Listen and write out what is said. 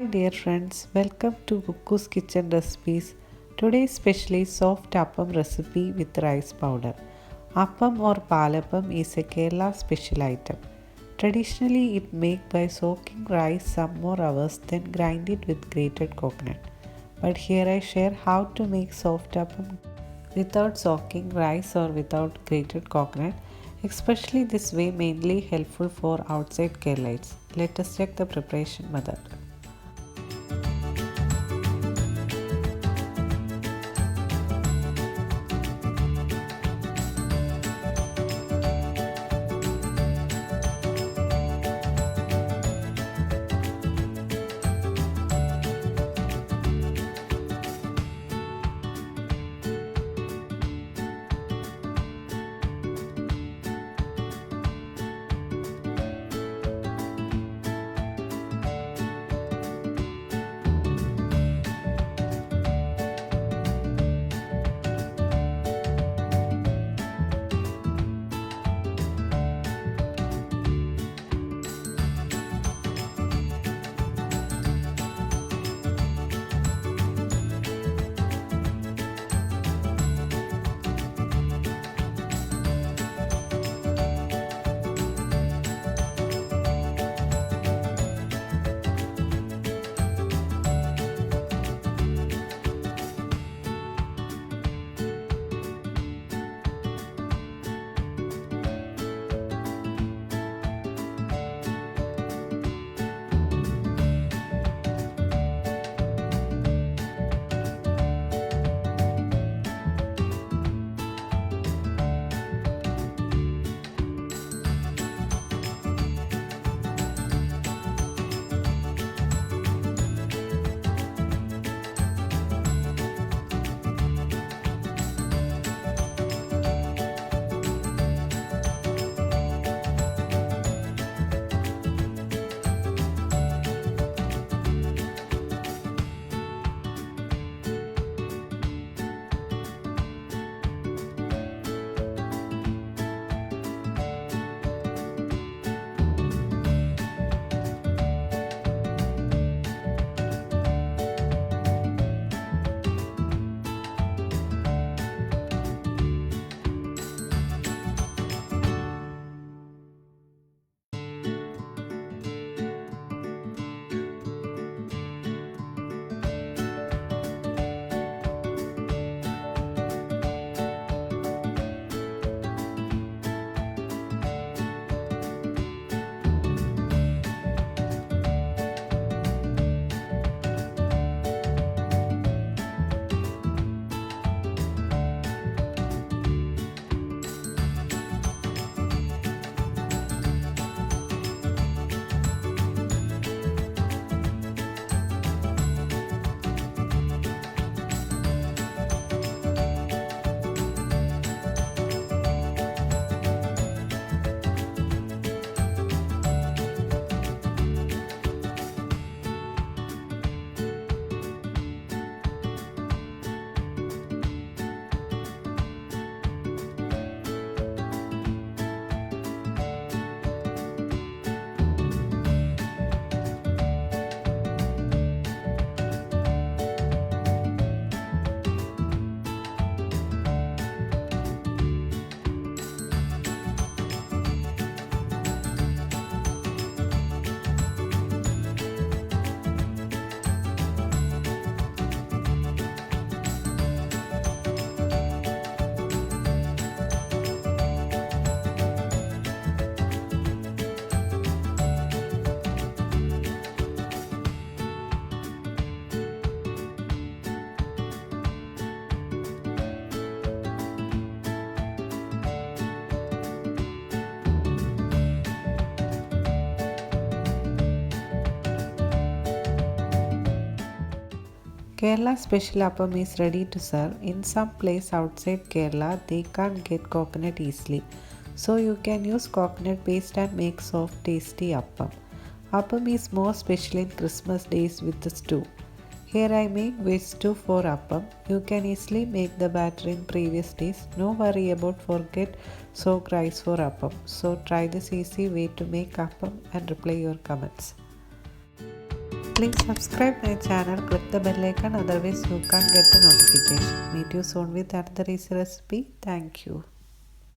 Hi dear friends, welcome to Kuku's Kitchen Recipes. Today's specially soft appam recipe with rice powder. Appam or palappam is a Kerala special item. Traditionally, it made by soaking rice some more hours, then grind it with grated coconut. But here I share how to make soft appam without soaking rice or without grated coconut. Especially this way mainly helpful for outside Keralites. Let us check the preparation method. Kerala special appam is ready to serve. In some place outside Kerala, they can't get coconut easily. So you can use coconut paste and make soft tasty appam. Appam is more special in Christmas days with the stew. Here I make veg stew for appam. You can easily make the batter in previous days. No worry about forget soak rice for appam. So try this easy way to make appam and reply your comments. Please subscribe my channel, click the bell icon, otherwise you can't get the notification. Meet you soon with another easy recipe. Thank you.